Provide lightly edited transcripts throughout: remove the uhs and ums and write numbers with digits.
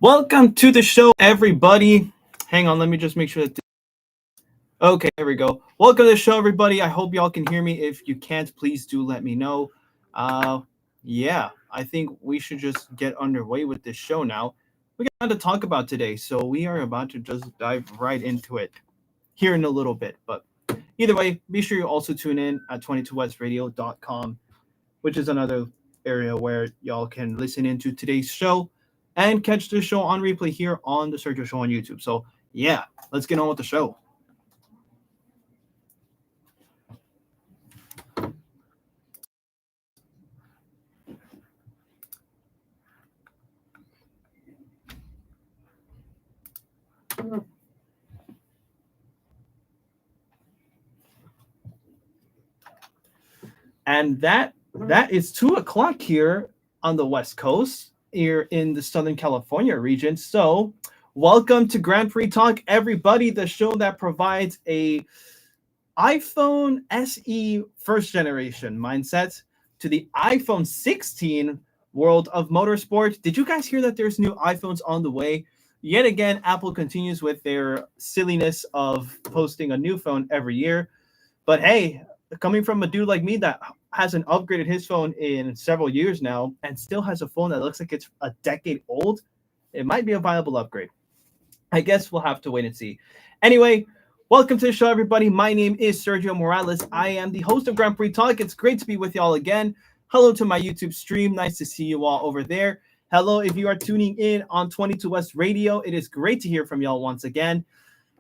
Welcome to the show, everybody. Hang on, let me just make sure that. Okay, there we go. Welcome to the show, everybody. I hope y'all can hear me. If you can't, please do let me know. Yeah, I think we should just get underway with this show now. We got a lot to talk about today, so we are about to just dive right into it here in a little bit. But either way, be sure you also tune in at 22westradio.com, which is another area where y'all can listen into today's show and catch the show on replay here on the Sergio Show on YouTube. So yeah, let's get on with the show. And that is 2 o'clock here on the West Coast, here in the Southern California region. So welcome to Grand Prix Talk, everybody, the show that provides a iPhone SE first generation mindset to the iPhone 16 world of motorsport. Did you guys hear that there's new iPhones on the way? Yet again, Apple continues with their silliness of posting a new phone every year. But hey, coming from a dude like me that hasn't upgraded his phone in several years now and still has a phone that looks like it's a decade old, it might be a viable upgrade. I guess we'll have to wait and see. Anyway, welcome to the show, everybody. My name is Sergio Morales. I am the host of Grand Prix Talk. It's great to be with y'all again. Hello to my YouTube stream. Nice to see you all over there. Hello, if you are tuning in on 22 West Radio. It is great to hear from y'all once again,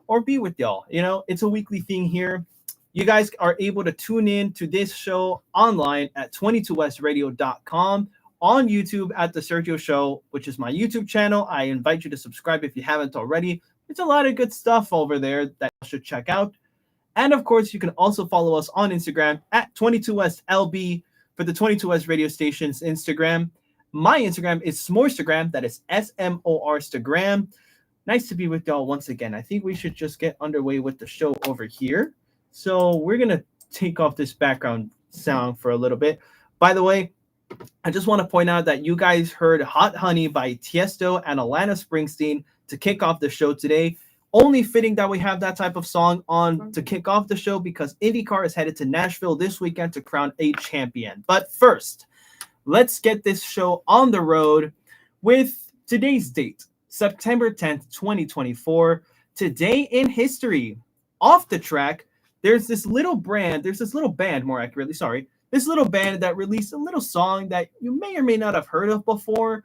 or be with y'all. You know, it's a weekly thing here. You guys are able to tune in to this show online at 22westradio.com, on YouTube at The Sergio Show, which is my YouTube channel. I invite you to subscribe if you haven't already. It's a lot of good stuff over there that you should check out. And of course, you can also follow us on Instagram at 22WestLB for the 22West radio station's Instagram. My Instagram is Smorstagram. That is SMORstagram. Nice to be with y'all once again. I think we should just get underway with the show over here. So we're going to take off this background sound for a little bit. By the way, I just want to point out that you guys heard Hot Honey by Tiesto and Alana Springsteen to kick off the show today. Only fitting that we have that type of song on to kick off the show because IndyCar is headed to Nashville this weekend to crown a champion. But first, let's get this show on the road with today's date, September 10th, 2024. Today in history, off the track, there's this little band that released a little song that you may or may not have heard of before.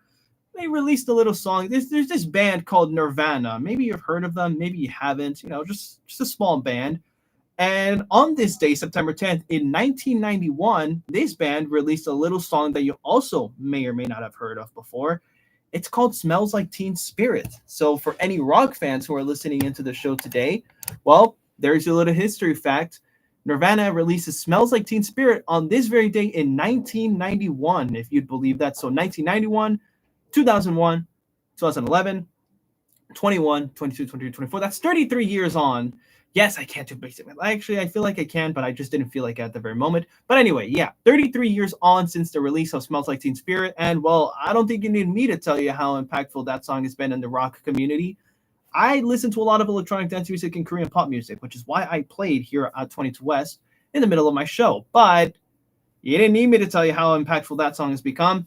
They released a little song. There's this band called Nirvana. Maybe you've heard of them, maybe you haven't. You know, just a small band. And on this day, September 10th, in 1991, this band released a little song that you also may or may not have heard of before. It's called Smells Like Teen Spirit. So for any rock fans who are listening into the show today, well, there's your little history fact. Nirvana releases Smells Like Teen Spirit on this very day in 1991, if you'd believe that. So 1991, 2001, 2011, 21, 22, 23, 24. That's 33 years on. Yes, I can't do basic math. Actually, I feel like I can, but I just didn't feel like it at the very moment. But anyway, yeah, 33 years on since the release of Smells Like Teen Spirit. And, well, I don't think you need me to tell you how impactful that song has been in the rock community. I listen to a lot of electronic dance music and Korean pop music, which is why I played here at 22 West in the middle of my show. But you didn't need me to tell you how impactful that song has become.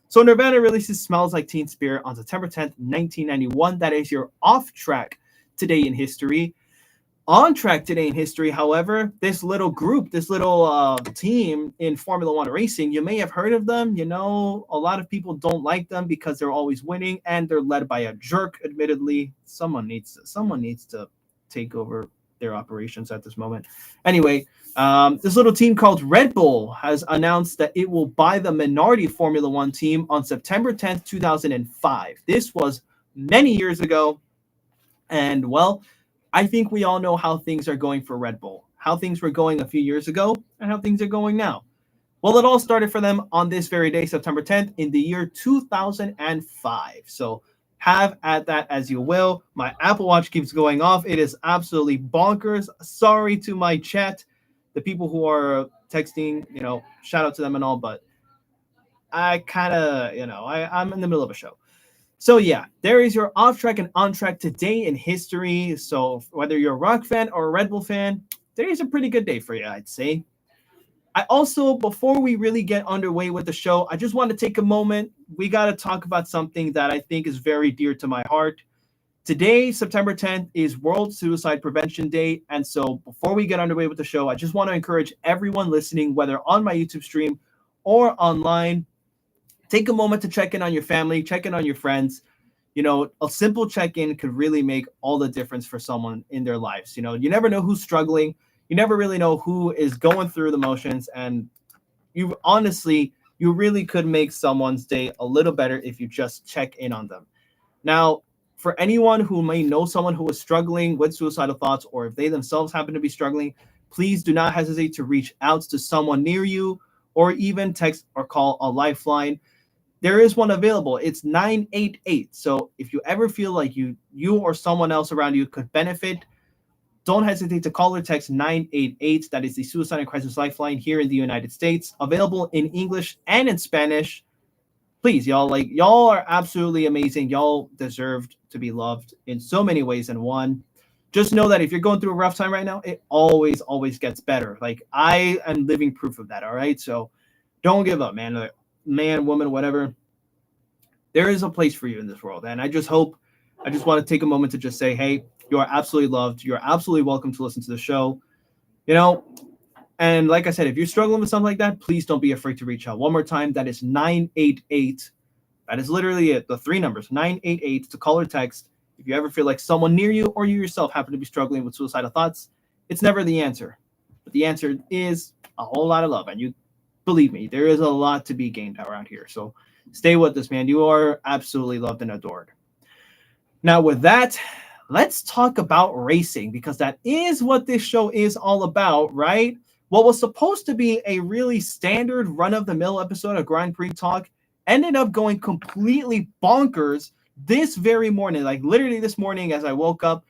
So Nirvana releases Smells Like Teen Spirit on September 10th, 1991. That is your off track today in history. On track today in history, however, this little group, this little team in Formula One racing, you may have heard of them. You know, a lot of people don't like them because they're always winning and they're led by a jerk, admittedly. Someone needs to take over their operations at this moment. Anyway, this little team called Red Bull has announced that it will buy the minority Formula One team on September 10th, 2005. This was many years ago. And, well, I think we all know how things are going for Red Bull, how things were going a few years ago and how things are going now. Well, it all started for them on this very day, September 10th, in the year 2005. So have at that as you will. My Apple Watch keeps going off. It is absolutely bonkers. Sorry to my chat, the people who are texting, you know, shout out to them and all, but I kind of, you know, I'm in the middle of a show. So yeah, there is your off track and on track today in history. So whether you're a Rock fan or a Red Bull fan, today is a pretty good day for you, I'd say. I also, before we really get underway with the show, I just want to take a moment. We got to talk about something that I think is very dear to my heart. Today, September 10th, is World Suicide Prevention Day. And so before we get underway with the show, I just want to encourage everyone listening, whether on my YouTube stream or online, take a moment to check in on your family, check in on your friends. You know, a simple check-in could really make all the difference for someone in their lives. You know, you never know who's struggling. You never really know who is going through the motions. And you honestly, you really could make someone's day a little better if you just check in on them. Now, for anyone who may know someone who is struggling with suicidal thoughts, or if they themselves happen to be struggling, please do not hesitate to reach out to someone near you, or even text or call a lifeline. There is one available. It's 988. So if you ever feel like you or someone else around you could benefit, don't hesitate to call or text 988. That is the Suicide and Crisis Lifeline here in the United States, available in English and in Spanish. Please, y'all are absolutely amazing. Y'all deserve to be loved in so many ways. And one, just know that if you're going through a rough time right now, it always gets better. Like, I am living proof of that. All right. So don't give up, man. Like, man, woman, whatever. There is a place for you in this world. And I just want to take a moment to just say, hey, you are absolutely loved. You're absolutely welcome to listen to the show. You know, and like I said, if you're struggling with something like that, please don't be afraid to reach out. One more time, that is 988. That is literally it. The three numbers, 988, to call or text. If you ever feel like someone near you or you yourself happen to be struggling with suicidal thoughts, it's never the answer. But the answer is a whole lot of love. And you believe me, there is a lot to be gained around here. So stay with us, man. You are absolutely loved and adored. Now, with that, let's talk about racing, because that is what this show is all about, right? What was supposed to be a really standard run-of-the-mill episode of Grand Prix Talk ended up going completely bonkers this very morning. Like, literally this morning as I woke up,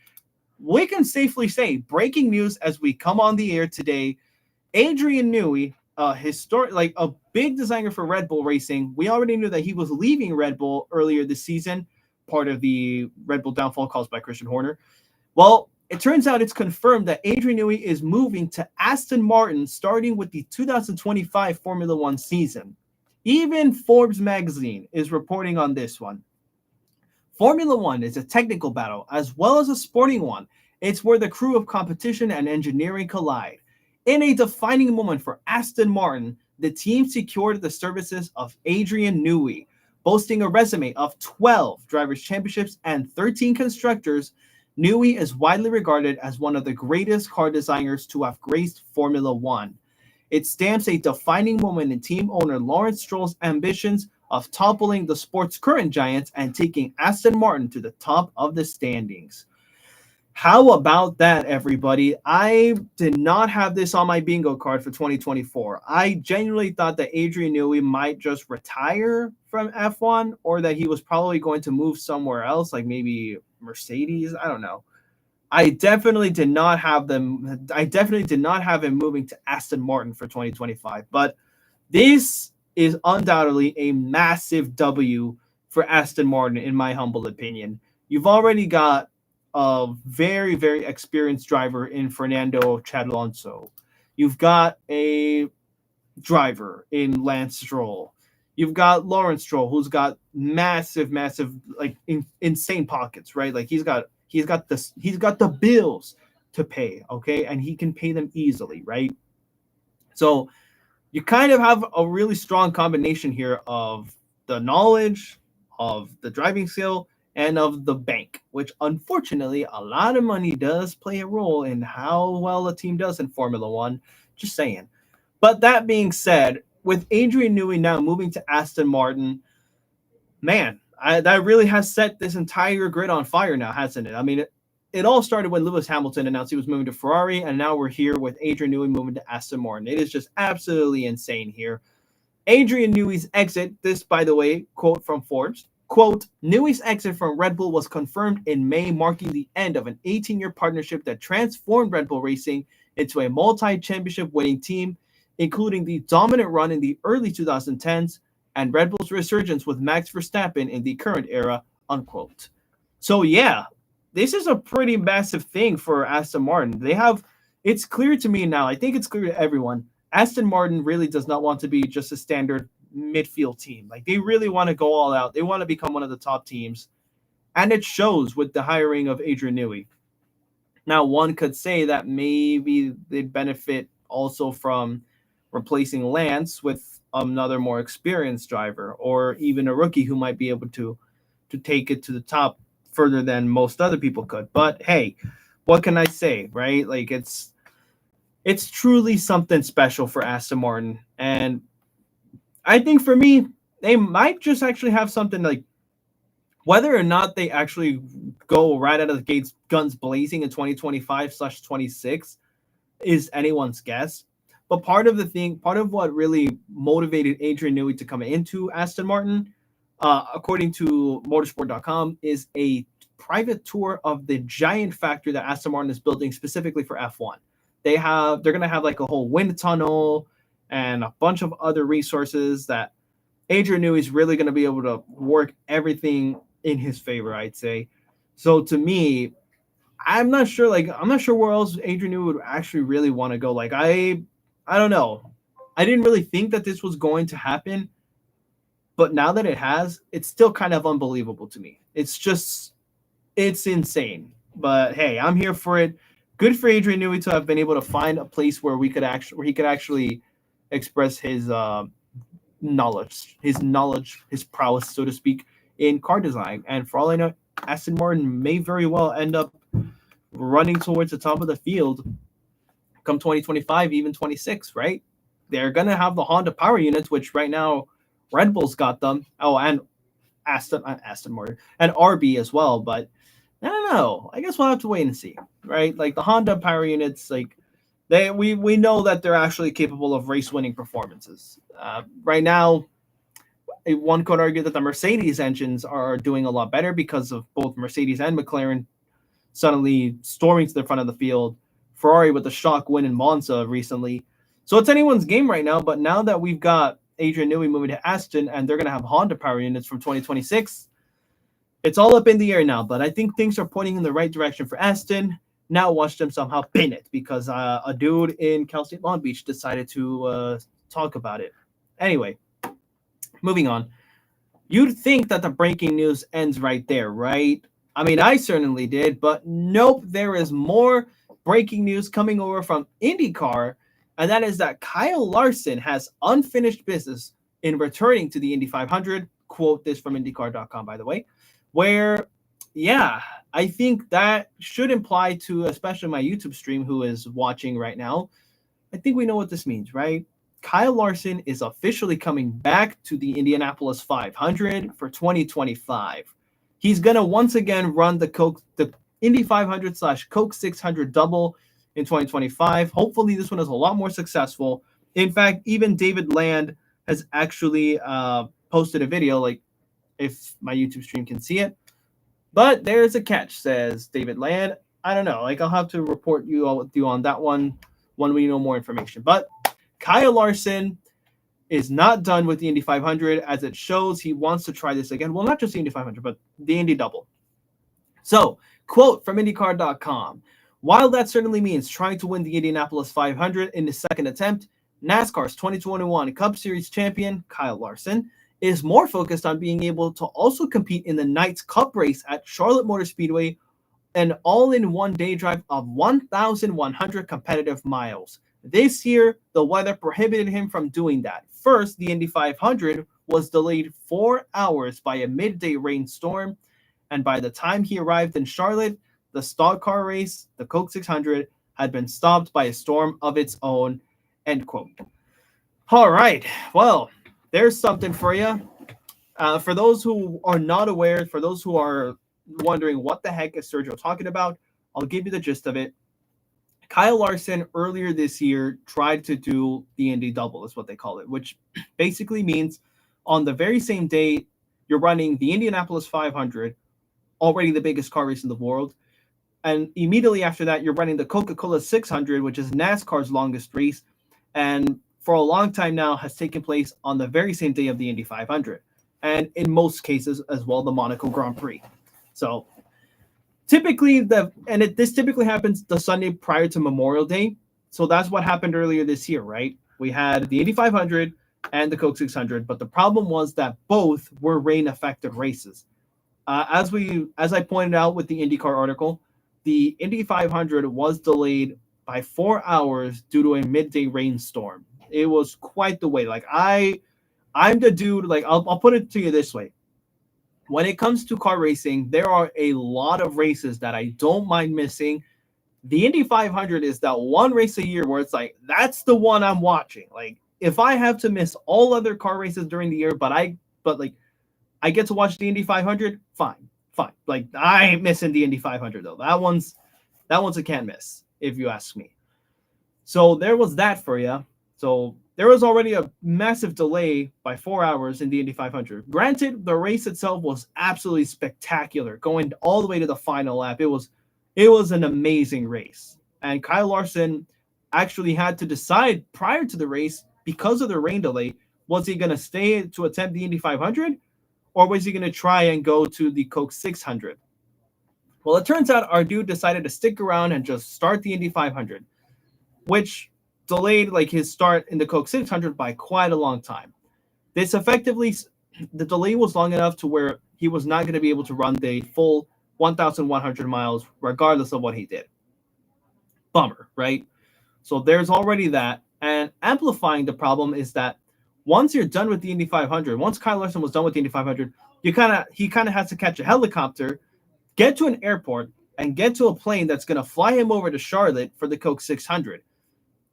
we can safely say, breaking news as we come on the air today, Adrian Newey, a big designer for Red Bull Racing. We already knew that he was leaving Red Bull earlier this season, part of the Red Bull downfall caused by Christian Horner. Well, it turns out it's confirmed that Adrian Newey is moving to Aston Martin starting with the 2025 Formula One season. Even Forbes magazine is reporting on this one. Formula One is a technical battle as well as a sporting one. It's where the crew of competition and engineering collide. In a defining moment for Aston Martin, the team secured the services of Adrian Newey, boasting a resume of 12 drivers' championships and 13 constructors. Newey is widely regarded as one of the greatest car designers to have graced Formula One. It stamps a defining moment in team owner Lawrence Stroll's ambitions of toppling the sport's current giants and taking Aston Martin to the top of the standings. How about that, everybody? I did not have this on my bingo card for 2024. I genuinely thought that Adrian Newey might just retire from F1, or that he was probably going to move somewhere else, like maybe Mercedes. I don't know. I definitely did not have him moving to Aston Martin for 2025. But this is undoubtedly a massive W for Aston Martin, in my humble opinion. You've already got a very, very experienced driver in Fernando Alonso. You've got a driver in Lance Stroll. You've got Lawrence Stroll, who's got massive, like insane pockets, right? Like he's got the bills to pay, okay, and he can pay them easily, right? So you kind of have a really strong combination here of the knowledge, of the driving skill, and of the bank, which unfortunately a lot of money does play a role in how well a team does in Formula One. Just saying. But that being said, with Adrian Newey now moving to Aston Martin, man, that really has set this entire grid on fire now, hasn't it? I mean, it all started when Lewis Hamilton announced he was moving to Ferrari, and now we're here with Adrian Newey moving to Aston Martin. It is just absolutely insane here. Adrian Newey's exit, this, by the way, quote from Forbes, quote, Newey's exit from Red Bull was confirmed in May, marking the end of an 18-year partnership that transformed Red Bull Racing into a multi-championship winning team, including the dominant run in the early 2010s and Red Bull's resurgence with Max Verstappen in the current era unquote. So yeah, this is a pretty massive thing for Aston Martin. It's clear to me now, I think it's clear to everyone, Aston Martin really does not want to be just a standard midfield team. Like, they really want to go all out. They want to become one of the top teams. And it shows with the hiring of Adrian Newey. Now, one could say that maybe they'd benefit also from replacing Lance with another more experienced driver, or even a rookie who might be able to take it to the top further than most other people could. But hey, what can I say, right? Like, it's truly something special for Aston Martin. And I think for me, they might just actually have something like, whether or not they actually go right out of the gates guns blazing in 2025/26 is anyone's guess. But part of what really motivated Adrian Newey to come into Aston Martin, according to motorsport.com, is a private tour of the giant factory that Aston Martin is building specifically for F1. They're going to have like a whole wind tunnel and a bunch of other resources that Adrian Newey is really going to be able to work everything in his favor, I'd say. So to me, I'm not sure where else Adrian Newey would actually really want to go. Like, I don't know. I didn't really think that this was going to happen, but now that it has, it's still kind of unbelievable to me. It's insane. But hey, I'm here for it. Good for Adrian Newey to have been able to find a place where he could actually express his knowledge, his prowess, so to speak, in car design. And for all I know, Aston Martin may very well end up running towards the top of the field come 2025, even 26, right? They're going to have the Honda power units, which right now Red Bull's got them. Oh, and Aston Martin and RB as well. But I don't know. I guess we'll have to wait and see, right? Like, the Honda power units, like, we know that they're actually capable of race-winning performances. Right now, one could argue that the Mercedes engines are doing a lot better because of both Mercedes and McLaren suddenly storming to the front of the field. Ferrari with the shock win in Monza recently. So it's anyone's game right now, but now that we've got Adrian Newey moving to Aston and they're going to have Honda power units from 2026, it's all up in the air now. But I think things are pointing in the right direction for Aston. Now watch them somehow pin it because a dude in Cal State Long Beach decided to talk about it. Anyway, moving on. You'd think that the breaking news ends right there, right? I mean, I certainly did, but nope, there is more breaking news coming over from IndyCar, and that is that Kyle Larson has unfinished business in returning to the Indy 500. Quote this from IndyCar.com, by the way, where, yeah, I think that should imply to especially my YouTube stream who is watching right now. I think we know what this means, right? Kyle Larson is officially coming back to the Indianapolis 500 for 2025. He's going to once again run the Indy 500 / Coke 600 double in 2025. Hopefully this one is a lot more successful. In fact, even David Land has actually posted a video, like, if my YouTube stream can see it. But there's a catch, says David Land. I don't know. Like, I'll have to report you on that one when we know more information. But Kyle Larson is not done with the Indy 500, as it shows he wants to try this again. Well, not just the Indy 500, but the Indy double. So, quote from IndyCar.com, while that certainly means trying to win the Indianapolis 500 in the second attempt, NASCAR's 2021 Cup Series champion, Kyle Larson, is more focused on being able to also compete in the Knights Cup race at Charlotte Motor Speedway, an all-in-one day drive of 1,100 competitive miles. This year, the weather prohibited him from doing that. First, the Indy 500 was delayed 4 hours by a midday rainstorm, and by the time he arrived in Charlotte, the stock car race, the Coke 600, had been stopped by a storm of its own, end quote. All right, well, there's something for you. For those who are not aware, for those who are wondering what the heck is Sergio talking about, I'll give you the gist of it. Kyle Larson earlier this year tried to do the Indy double, is what they call it, which basically means on the very same day you're running the Indianapolis 500, already the biggest car race in the world, and immediately after that you're running the Coca-Cola 600, which is NASCAR's longest race, and for a long time now has taken place on the very same day of the Indy 500. and in most cases as well, the Monaco Grand Prix. So typically, this typically happens the Sunday prior to Memorial Day. So that's what happened earlier this year, right? We had the Indy 500 and the Coke 600, but the problem was that both were rain-affected races. As I pointed out with the IndyCar article, the Indy 500 was delayed by 4 hours due to a midday rainstorm. It was quite the wait. Like I'm the dude. Like I'll put it to you this way: when it comes to car racing, there are a lot of races that I don't mind missing. The Indy 500 is that one race a year where it's like, that's the one I'm watching. Like, if I have to miss all other car races during the year, but I get to watch the Indy 500, fine. Like, I ain't missing the Indy 500 though. That one's a can't miss, if you ask me. So there was that for you. So there was already a massive delay by 4 hours in the Indy 500. Granted, the race itself was absolutely spectacular, going all the way to the final lap. It was an amazing race. And Kyle Larson actually had to decide prior to the race, because of the rain delay, was he going to stay to attempt the Indy 500, or was he going to try and go to the Coke 600? Well, it turns out our dude decided to stick around and just start the Indy 500, which delayed like his start in the Coke 600 by quite a long time. The delay was long enough to where he was not going to be able to run the full 1,100 miles regardless of what he did. Bummer, right? So there's already that. And amplifying the problem is that once you're done with the Indy 500, once Kyle Larson was done with the Indy 500, he kind of has to catch a helicopter, get to an airport, and get to a plane that's going to fly him over to Charlotte for the Coke 600,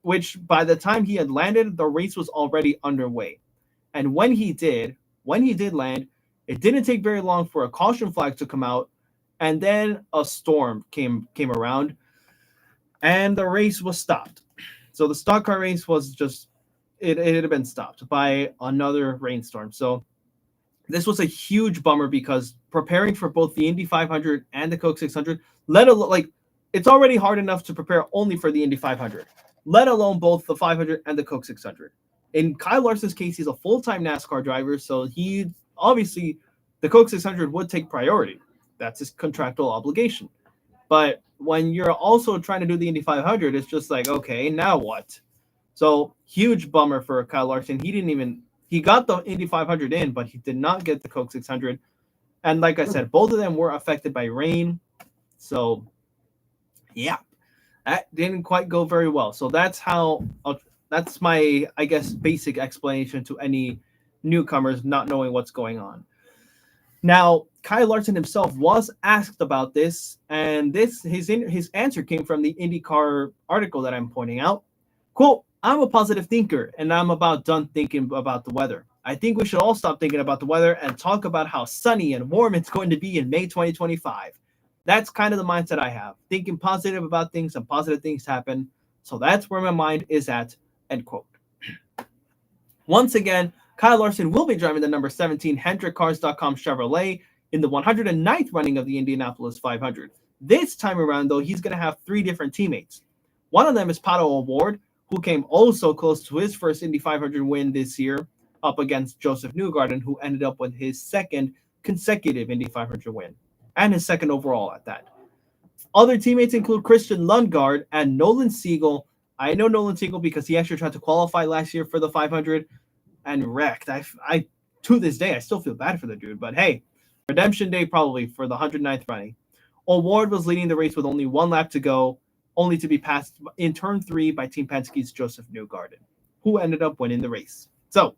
which by the time he had landed, the race was already underway. And when he did land, it didn't take very long for a caution flag to come out, and then a storm came around, and the race was stopped. So the stock car race was just, it had been stopped by another rainstorm. So this was a huge bummer because preparing for both the Indy 500 and the Coke 600, it's already hard enough to prepare only for the Indy 500, let alone both the 500 and the Coke 600. In Kyle Larson's case, he's a full-time NASCAR driver, so he obviously, the Coke 600 would take priority. That's his contractual obligation. But when you're also trying to do the Indy 500, it's just like, okay, now what? So huge bummer for Kyle Larson. He got the Indy 500 in, but he did not get the Coke 600. And like I said, both of them were affected by rain. So yeah, that didn't quite go very well. So that's my, I guess, basic explanation to any newcomers not knowing what's going on. Now, Kyle Larson himself was asked about this, and his answer came from the IndyCar article that I'm pointing out. Quote, "I'm a positive thinker, and I'm about done thinking about the weather. I think we should all stop thinking about the weather and talk about how sunny and warm it's going to be in May 2025. That's kind of the mindset I have, thinking positive about things and positive things happen. So that's where my mind is at," end quote. Once again, Kyle Larson will be driving the number 17 HendrickCars.com Chevrolet in the 109th running of the Indianapolis 500. This time around, though, he's going to have 3 different teammates. One of them is Palou and Will, who came also close to his first Indy 500 win this year up against Joseph Newgarden, who ended up with his second consecutive Indy 500 win, and his second overall at that. Other teammates include Christian Lundgaard and Nolan Siegel. I know Nolan Siegel because he actually tried to qualify last year for the 500 and wrecked. I to this day, I still feel bad for the dude, but hey, redemption day probably for the 109th running. O'Ward was leading the race with only 1 lap to go, only to be passed in turn 3 by Team Penske's Joseph Newgarden, who ended up winning the race. So,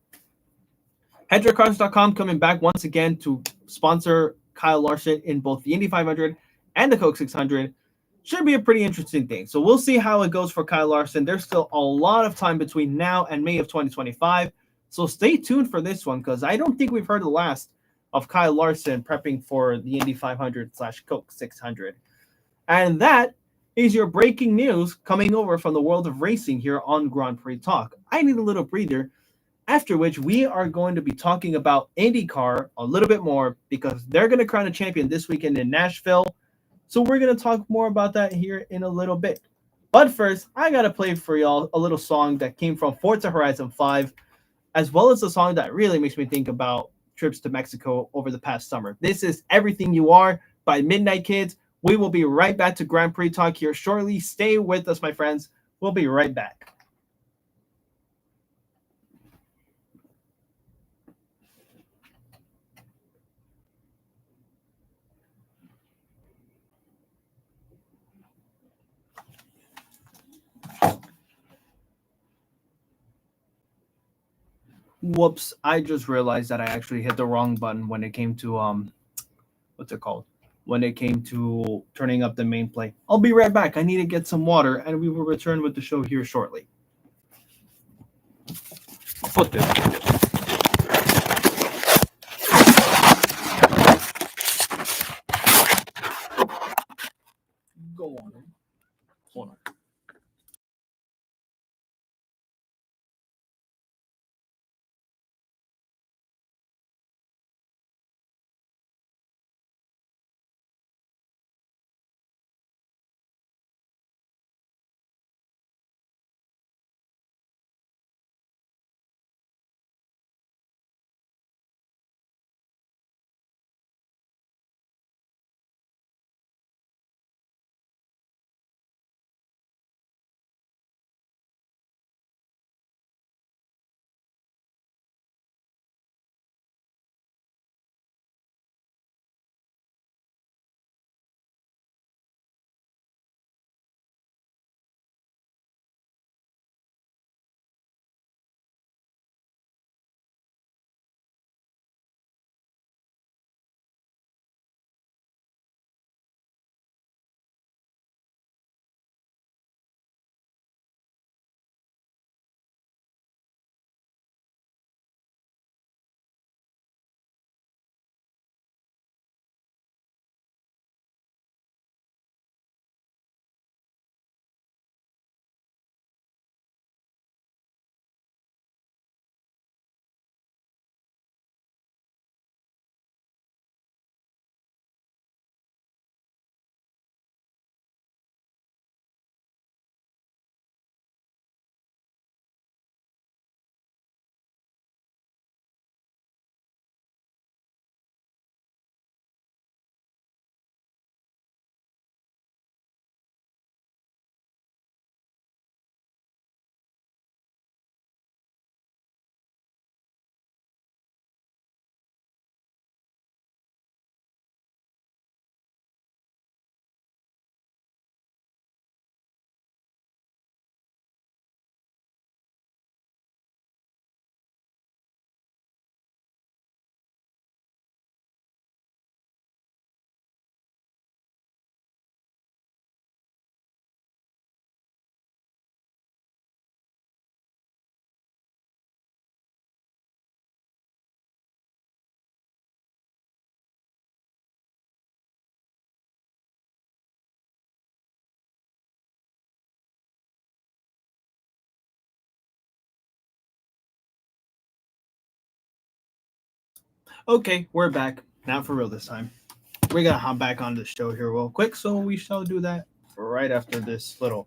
HendrickCars.com coming back once again to sponsor Kyle Larson in both the Indy 500 and the Coke 600. Should be a pretty interesting thing. So we'll see how it goes for Kyle Larson. There's still a lot of time between now and May of 2025. So stay tuned for this one, because I don't think we've heard the last of Kyle Larson prepping for the Indy 500/Coke 600. And that is your breaking news coming over from the world of racing here on Grand Prix Talk. I need a little breather, after which we are going to be talking about IndyCar a little bit more, because they're going to crown a champion this weekend in Nashville. So we're going to talk more about that here in a little bit. But first, I got to play for y'all a little song that came from Forza Horizon 5, as well as a song that really makes me think about trips to Mexico over the past summer. This is Everything You Are by Midnight Kids. We will be right back to Grand Prix Talk here shortly. Stay with us, my friends. We'll be right back. Whoops, I just realized that I actually hit the wrong button when it came to what's it called? When it came to turning up the main play. I'll be right back. I need to get some water and we will return with the show here shortly. Put this. Go on. Hold on. Okay, we're back. Not for real this time. We're gonna hop back on the show here real quick, so we shall do that right after this little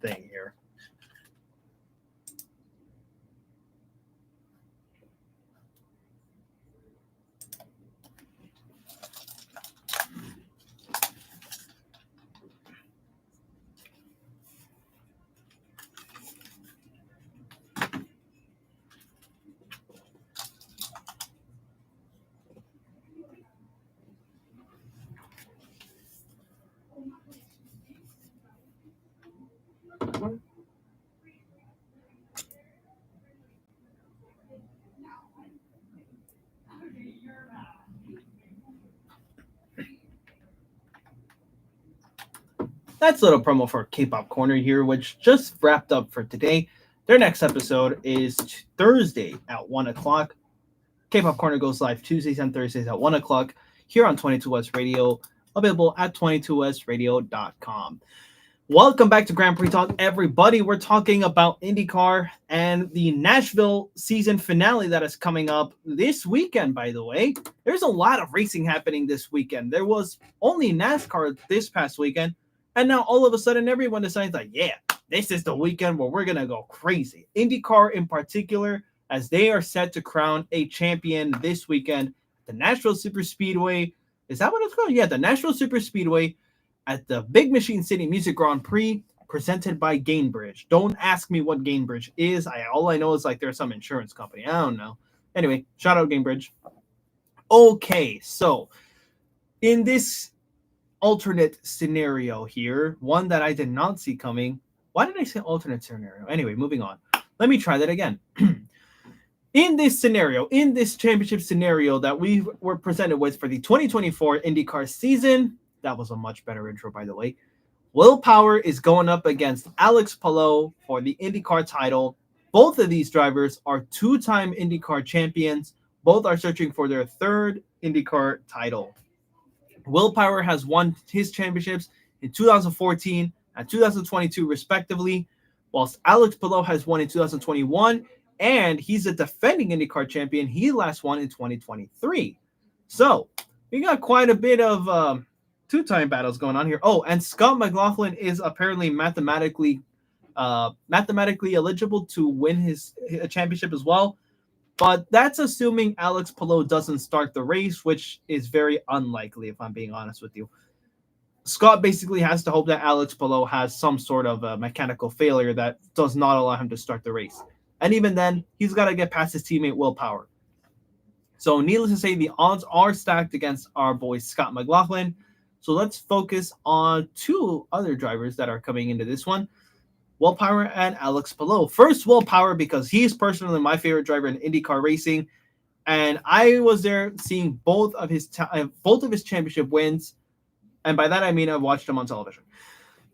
thing here. That's a little promo for K-Pop Corner here, which just wrapped up for today. Their next episode is Thursday at 1 o'clock. K-Pop Corner goes live Tuesdays and Thursdays at 1 o'clock here on 22S Radio, available at 22sradio.com. Welcome back to Grand Prix Talk, everybody. We're talking about IndyCar and the Nashville season finale that is coming up this weekend, by the way. There's a lot of racing happening this weekend. There was only NASCAR this past weekend, and now all of a sudden everyone decides like, yeah, this is the weekend where we're going to go crazy. IndyCar in particular as they are set to crown a champion this weekend. The Nashville Super Speedway. Is that what it's called? Yeah, the Nashville Super Speedway at the Big Machine City Music Grand Prix presented by Gainbridge. Don't ask me what Gainbridge is. All I know is like there's some insurance company. I don't know. Anyway, shout out Gainbridge. Okay, so in this alternate scenario here, one that I did not see coming. Why did I say alternate scenario? Anyway, moving on. Let me try that again. In this scenario, in this championship scenario that we were presented with for the 2024 IndyCar season, that was a much better intro, by the way. Will Power is going up against Alex Palou for the IndyCar title. Both of these drivers are two-time IndyCar champions. Both are searching for their third IndyCar title. Will Power has won his championships in 2014 and 2022, respectively, whilst Alex Palou has won in 2021, and he's a defending IndyCar champion. He last won in 2023. So we got quite a bit of two-time battles going on here. Oh, and Scott McLaughlin is apparently mathematically eligible to win his championship as well. But that's assuming Alex Palou doesn't start the race, which is very unlikely, if I'm being honest with you. Scott basically has to hope that Alex Palou has some sort of a mechanical failure that does not allow him to start the race. And even then, he's got to get past his teammate Will Power. So needless to say, the odds are stacked against our boy Scott McLaughlin. So let's focus on two other drivers that are coming into this one. Will Power and Alex Palou. First, Will Power, because he's personally my favorite driver in IndyCar racing, and I was there seeing both of his championship wins, and by that I mean I've watched him on television.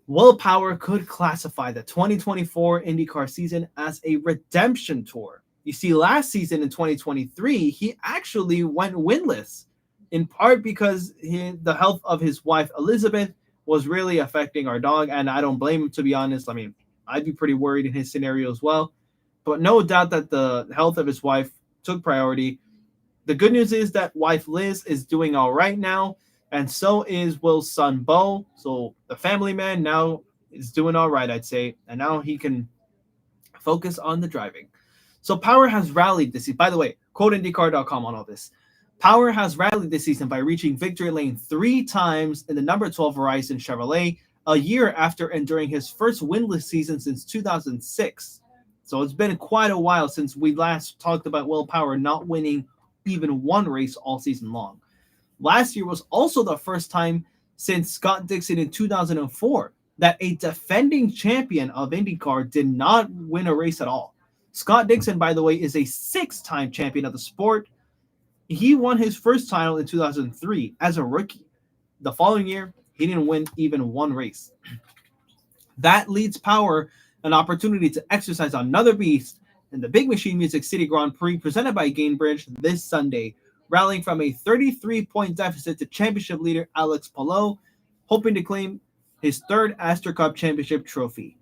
Will Power could classify the 2024 IndyCar season as a redemption tour. You see, last season in 2023, he actually went winless, in part because the health of his wife Elizabeth was really affecting our dog, and I don't blame him, to be honest. I mean, I'd be pretty worried in his scenario as well. But no doubt that the health of his wife took priority. The good news is that wife Liz is doing all right now, and so is Will's son Bo. So the family man now is doing all right, I'd say, and now he can focus on the driving. So Power has rallied this season. By the way, quote IndyCar.com on all this. Power has rallied this season by reaching victory lane 3 times in the number 12 Verizon Chevrolet, a year after enduring his first winless season since 2006. So it's been quite a while since we last talked about Will Power not winning even one race all season long. Last year was also the first time since Scott Dixon in 2004 that a defending champion of IndyCar did not win a race at all. Scott Dixon, by the way, is a 6-time champion of the sport. He won his first title in 2003 as a rookie. The following year, he didn't win even one race. That leads Power an opportunity to exercise another beast in the Big Machine Music City Grand Prix presented by Gainbridge this Sunday, rallying from a 33-point deficit to championship leader Alex Palou, hoping to claim his third Astor Cup championship trophy.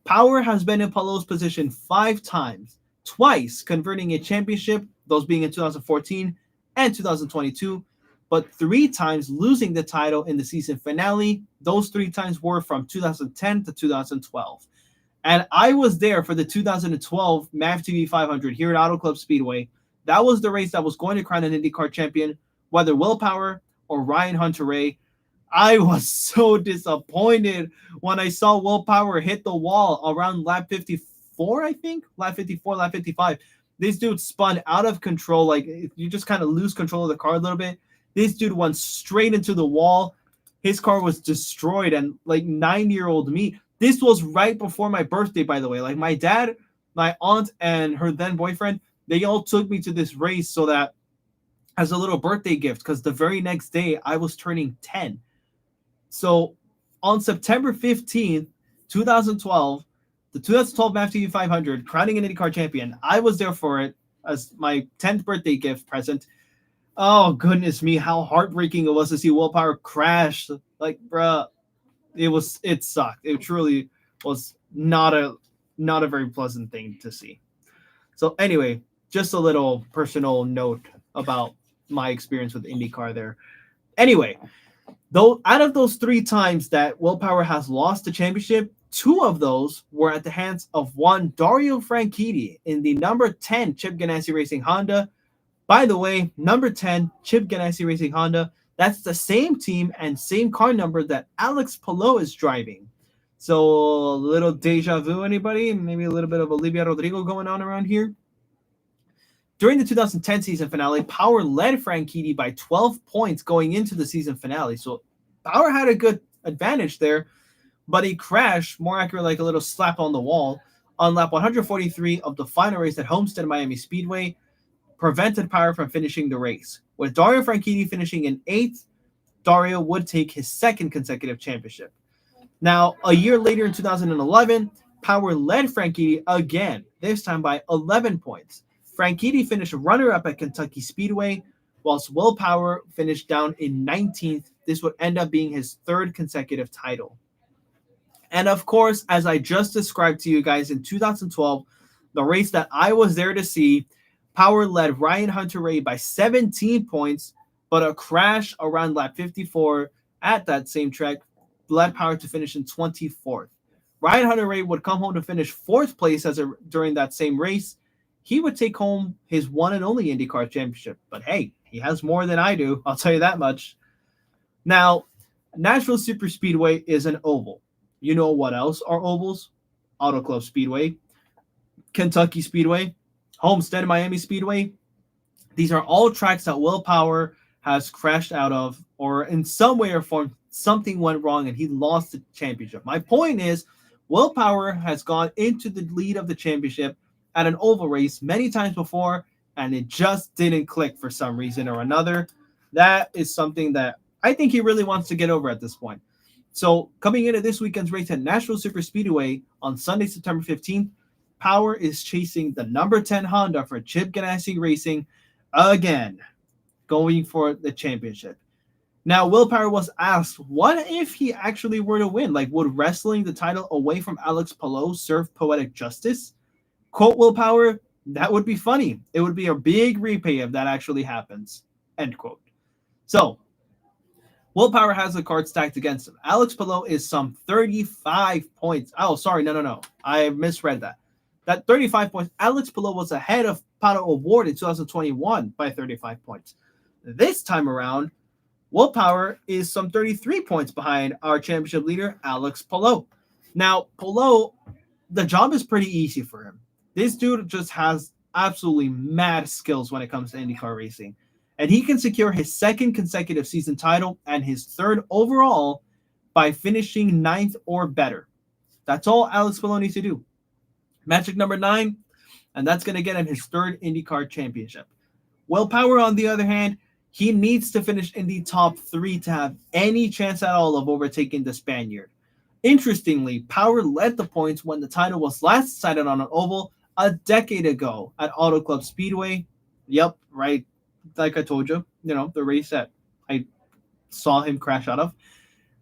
Power has been in Palou's position 5 times, twice converting a championship, those being in 2014 and 2022, but 3 times losing the title in the season finale. Those 3 times were from 2010 to 2012. And I was there for the 2012 MAV TV 500 here at Auto Club Speedway. That was the race that was going to crown an IndyCar champion, whether Will Power or Ryan Hunter-Reay. I was so disappointed when I saw Will Power hit the wall around lap 54, I think. Lap 54, lap 55. This dude spun out of control. Like, you just kind of lose control of the car a little bit. This dude went straight into the wall. His car was destroyed, and like 9-year-old me. This was right before my birthday, by the way. Like, my dad, my aunt, and her then boyfriend, they all took me to this race so that as a little birthday gift, because the very next day I was turning 10. So on September 15th, 2012, the 2012 MAV TV 500, crowning an IndyCar champion, I was there for it as my 10th birthday gift present. Oh, goodness me, how heartbreaking it was to see Will Power crash. Like, bruh, it sucked. It truly was not a very pleasant thing to see. So anyway, just a little personal note about my experience with IndyCar there. Anyway, though, out of those 3 times that Will Power has lost the championship, 2 of those were at the hands of one Dario Franchitti in the number 10 Chip Ganassi Racing Honda. By the way, number 10 Chip Ganassi Racing Honda, that's the same team and same car number that Alex Palou is driving. So a little deja vu, anybody? Maybe a little bit of Olivia Rodrigo going on around here. During the 2010 season finale, Power led Franchitti by 12 points going into the season finale. So Power had a good advantage there, but he crashed, more accurate, like a little slap on the wall, on lap 143 of the final race at Homestead Miami Speedway, prevented Power from finishing the race. With Dario Franchitti finishing in 8th, Dario would take his 2nd consecutive championship. Now, a year later in 2011, Power led Franchitti again, this time by 11 points. Franchitti finished runner-up at Kentucky Speedway, whilst Will Power finished down in 19th. This would end up being his 3rd consecutive title. And of course, as I just described to you guys in 2012, the race that I was there to see, Power led Ryan Hunter-Reay by 17 points, but a crash around lap 54 at that same track led Power to finish in 24th. Ryan Hunter-Reay would come home to finish 4th place during that same race. He would take home his one and only IndyCar championship. But hey, he has more than I do, I'll tell you that much. Now, Nashville Superspeedway is an oval. You know what else are ovals? Auto Club Speedway, Kentucky Speedway, Homestead Miami Speedway. These are all tracks that Will Power has crashed out of, or in some way or form, something went wrong and he lost the championship. My point is, Will Power has gone into the lead of the championship at an oval race many times before, and it just didn't click for some reason or another. That is something that I think he really wants to get over at this point. So coming into this weekend's race at Nashville Superspeedway on Sunday, September 15th, Power is chasing the number 10 Honda for Chip Ganassi Racing again, going for the championship. Now, Will Power was asked, what if he actually were to win? Like, would wrestling the title away from Alex Palou serve poetic justice? Quote Will Power, that would be funny. It would be a big repay if that actually happens. End quote. So, Will Power has the card stacked against him. Alex Palou is some 35 points. Oh, sorry, no. I misread that. That 35 points, Alex Palou was ahead of Pato O'Ward in 2021 by 35 points. This time around, Will Power is some 33 points behind our championship leader, Alex Palou. Now, Palou, the job is pretty easy for him. This dude just has absolutely mad skills when it comes to IndyCar racing. And he can secure his 2nd consecutive season title and his 3rd overall by finishing 9th or better. That's all Alex Palou needs to do. Magic number 9, and that's going to get him his 3rd IndyCar championship. Will Power, on the other hand, he needs to finish in the top 3 to have any chance at all of overtaking the Spaniard. Interestingly, Power led the points when the title was last decided on an oval a decade ago at Auto Club Speedway. Yep, right. Like I told you, the race that I saw him crash out of.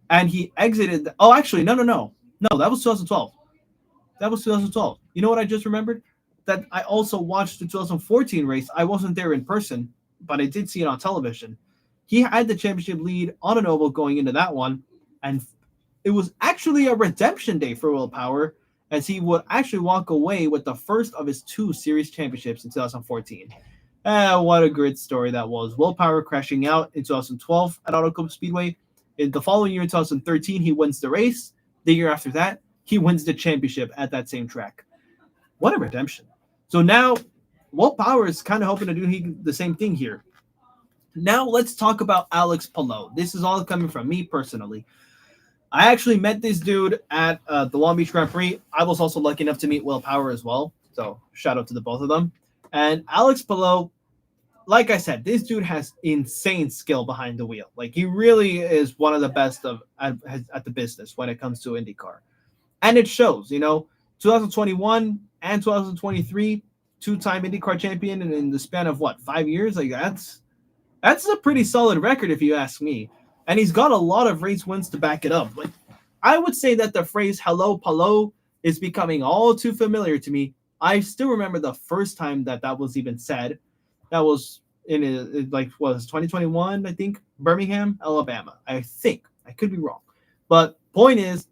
And he exited. Oh, actually, no. No, that was 2012. That was 2012. You know what I just remembered? That I also watched the 2014 race. I wasn't there in person, but I did see it on television. He had the championship lead on an oval going into that one, and it was actually a redemption day for Will Power, as he would actually walk away with the first of his 2 series championships in 2014. What a great story that was. Will Power crashing out in 2012 at Auto Club Speedway. In the following year, in 2013, he wins the race. The year after that, he wins the championship at that same track. What a redemption. So now, Will Power is kind of hoping to do the same thing here. Now, let's talk about Alex Palou. This is all coming from me personally. I actually met this dude at the Long Beach Grand Prix. I was also lucky enough to meet Will Power as well. So shout out to the both of them. And Alex Palou, like I said, this dude has insane skill behind the wheel. Like, he really is one of the best at the business when it comes to IndyCar. And it shows, 2021 and 2023, 2-time IndyCar champion, and in the span of 5 years? Like, that's a pretty solid record if you ask me. And he's got a lot of race wins to back it up. Like, I would say that the phrase "Hello, Palou" is becoming all too familiar to me. I still remember the first time that was even said. That was in 2021, I think, Birmingham, Alabama. I think. I could be wrong. But point is,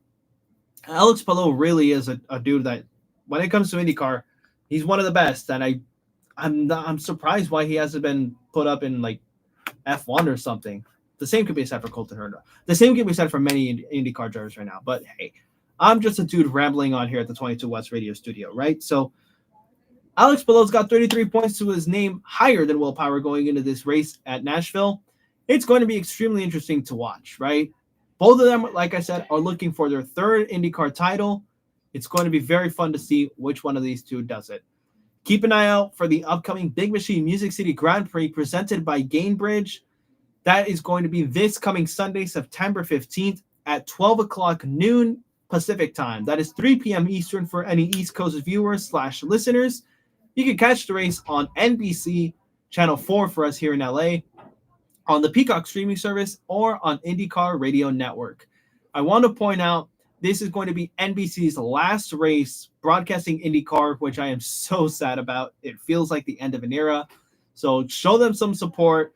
Alex Palou really is a dude that, when it comes to IndyCar, he's one of the best. And I'm surprised why he hasn't been put up in like F1 or something. The same could be said for Colton Herta. The same could be said for many IndyCar drivers right now. But hey, I'm just a dude rambling on here at the 22 West Radio Studio, right? So Alex Palou's got 33 points to his name, higher than Will Power going into this race at Nashville. It's going to be extremely interesting to watch, right? Both of them, like I said, are looking for their third IndyCar title. It's going to be very fun to see which one of these two does it. Keep an eye out for the upcoming Big Machine Music City Grand Prix presented by Gainbridge. That is going to be this coming Sunday, September 15th at 12 o'clock noon Pacific time. That is 3 p.m. Eastern for any East Coast viewers/listeners. You can catch the race on NBC Channel 4 for us here in LA, on the Peacock streaming service, or on IndyCar Radio Network. I want to point out this is going to be NBC's last race broadcasting IndyCar, which I am so sad about. It feels like the end of an era. So show them some support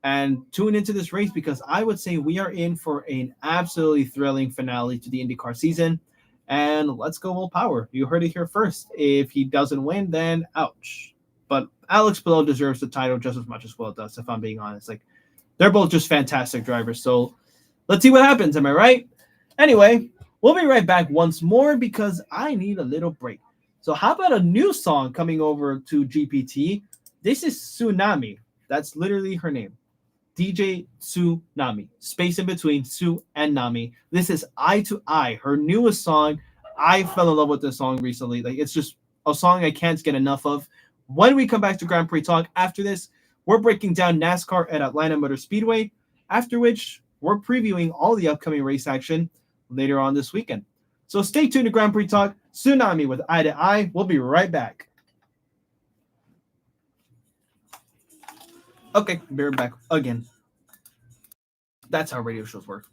and tune into this race, because I would say we are in for an absolutely thrilling finale to the IndyCar season. And let's go Will Power. You heard it here first. If he doesn't win, then ouch. But Alex Palou deserves the title just as much as Will does, if I'm being honest. Like, they're both just fantastic drivers. So let's see what happens. Am I right? Anyway, we'll be right back once more because I need a little break. So how about a new song coming over to GPT? This is Tsunami. That's literally her name. DJ Tsunami. Space in between Sue and Nami. This is Eye to Eye, her newest song. I fell in love with this song recently. Like, it's just a song I can't get enough of. When we come back to Grand Prix Talk after this, we're breaking down NASCAR at Atlanta Motor Speedway, after which we're previewing all the upcoming race action later on this weekend. So stay tuned to Grand Prix Talk, Tsunami with Eye to Eye. We'll be right back. Okay, we're back again. That's how radio shows work.